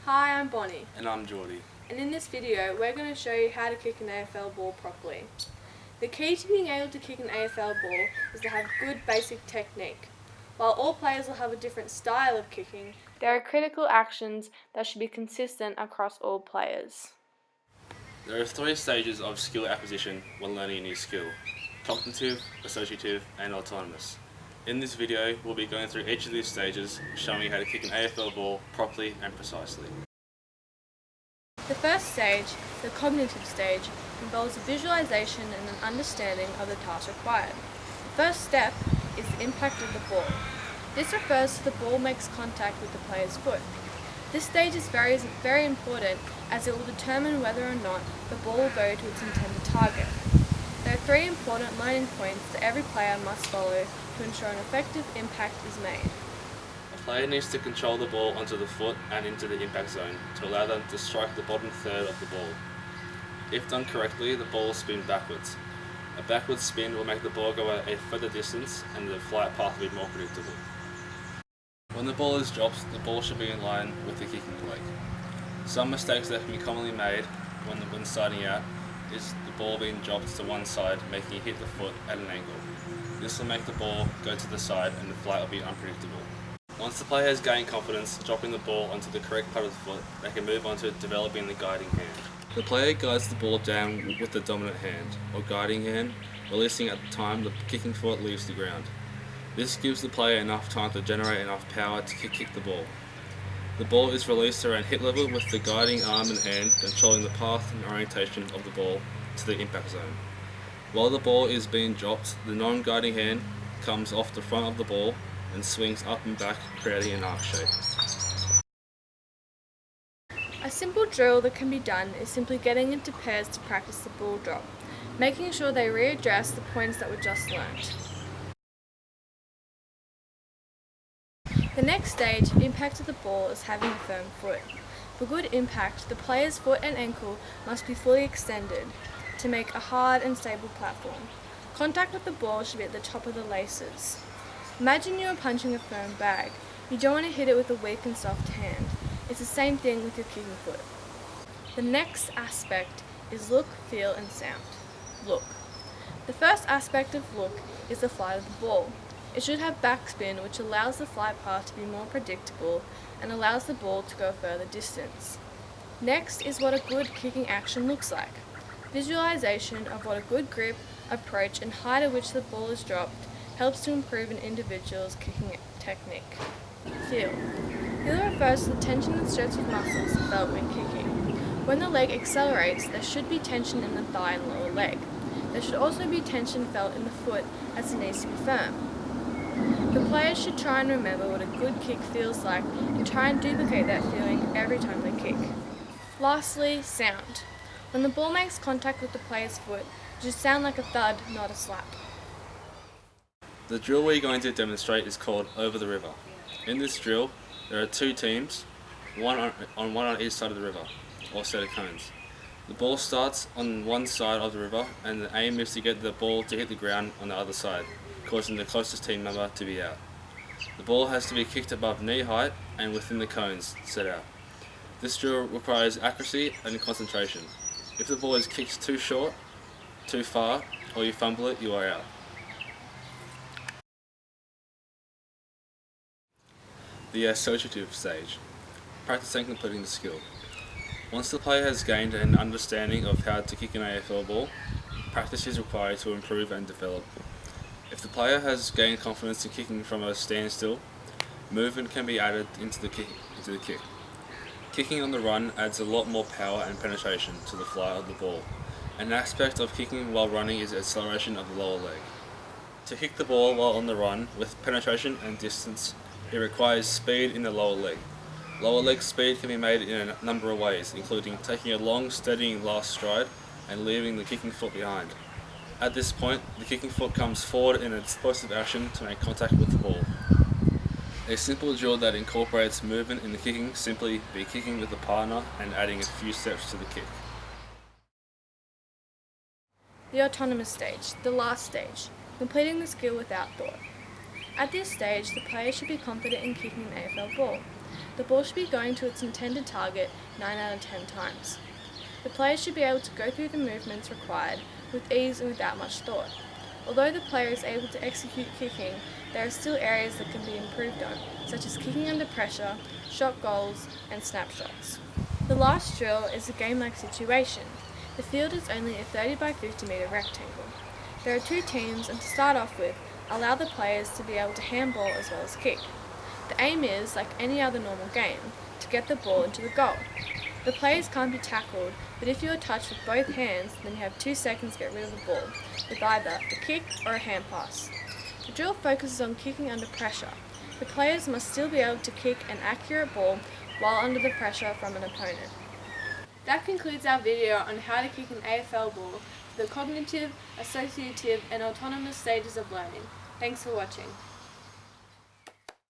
Hi, I'm Bonnie. And I'm Jordie. And in this video, we're going to show you how to kick an AFL ball properly. The key to being able to kick an AFL ball is to have good basic technique. While all players will have a different style of kicking, there are critical actions that should be consistent across all players. There are 3 stages of skill acquisition when learning a new skill: cognitive, associative, and autonomous. In this video, we'll be going through each of these stages, showing you how to kick an AFL ball properly and precisely. The first stage, the cognitive stage, involves a visualization and an understanding of the task required. The first step is the impact of the ball. This refers to the ball makes contact with the player's foot. This stage is very important as it will determine whether or not the ball will go to its intended target. There are 3 important learning points that every player must follow to ensure an effective impact is made. A player needs to control the ball onto the foot and into the impact zone to allow them to strike the bottom third of the ball. If done correctly, the ball will spin backwards. A backwards spin will make the ball go a further distance and the flight path will be more predictable. When the ball is dropped, the ball should be in line with the kicking leg. Some mistakes that can be commonly made when starting out is the ball being dropped to one side, making it hit the foot at an angle. This will make the ball go to the side and the flight will be unpredictable. Once the player has gained confidence dropping the ball onto the correct part of the foot, they can move on to developing the guiding hand. The player guides the ball down with the dominant hand, or guiding hand, releasing at the time the kicking foot leaves the ground. This gives the player enough time to generate enough power to kick the ball. The ball is released around hip level with the guiding arm and hand controlling the path and orientation of the ball to the impact zone. While the ball is being dropped, the non-guiding hand comes off the front of the ball and swings up and back, creating an arc shape. A simple drill that can be done is simply getting into pairs to practice the ball drop, making sure they readdress the points that were just learnt. The next stage, impact of the ball, is having a firm foot. For good impact, the player's foot and ankle must be fully extended to make a hard and stable platform. Contact with the ball should be at the top of the laces. Imagine you are punching a firm bag. You don't want to hit it with a weak and soft hand. It's the same thing with your kicking foot. The next aspect is look, feel and sound. Look. The first aspect of look is the flight of the ball. It should have backspin, which allows the flight path to be more predictable and allows the ball to go a further distance. Next is what a good kicking action looks like. Visualization of what a good grip, approach and height at which the ball is dropped helps to improve an individual's kicking technique. Feel. Feel refers to the tension and stretch of muscles felt when kicking. When the leg accelerates, there should be tension in the thigh and lower leg. There should also be tension felt in the foot as it needs to be firm. The players should try and remember what a good kick feels like and try and duplicate that feeling every time they kick. Lastly, sound. When the ball makes contact with the player's foot, it should sound like a thud, not a slap. The drill we're going to demonstrate is called Over the River. In this drill, there are 2 teams, one on each side of the river, or set of cones. The ball starts on one side of the river and the aim is to get the ball to hit the ground on the other side, causing the closest team member to be out. The ball has to be kicked above knee height and within the cones set out. This drill requires accuracy and concentration. If the ball is kicked too short, too far, or you fumble it, you are out. The associative stage. Practice and completing the skill. Once the player has gained an understanding of how to kick an AFL ball, practice is required to improve and develop. If the player has gained confidence in kicking from a standstill, movement can be added into the kick. Kicking on the run adds a lot more power and penetration to the flight of the ball. An aspect of kicking while running is acceleration of the lower leg. To kick the ball while on the run with penetration and distance, it requires speed in the lower leg. Lower leg speed can be made in a number of ways, including taking a long, steadying last stride and leaving the kicking foot behind. At this point, the kicking foot comes forward in an explosive action to make contact with the ball. A simple drill that incorporates movement in the kicking simply be kicking with a partner and adding a few steps to the kick. The autonomous stage, the last stage, completing the skill without thought. At this stage, the player should be confident in kicking an AFL ball. The ball should be going to its intended target 9 out of 10 times. The player should be able to go through the movements required with ease and without much thought. Although the player is able to execute kicking, there are still areas that can be improved on, such as kicking under pressure, shot goals, and snapshots. The last drill is a game-like situation. The field is only a 30 by 50 metre rectangle. There are 2 teams, and to start off with, allow the players to be able to handball as well as kick. The aim is, like any other normal game, to get the ball into the goal. The players can't be tackled, but if you are touched with both hands, then you have 2 seconds to get rid of the ball, with either a kick or a hand pass. The drill focuses on kicking under pressure. The players must still be able to kick an accurate ball while under the pressure from an opponent. That concludes our video on how to kick an AFL ball for the cognitive, associative and autonomous stages of learning. Thanks for watching.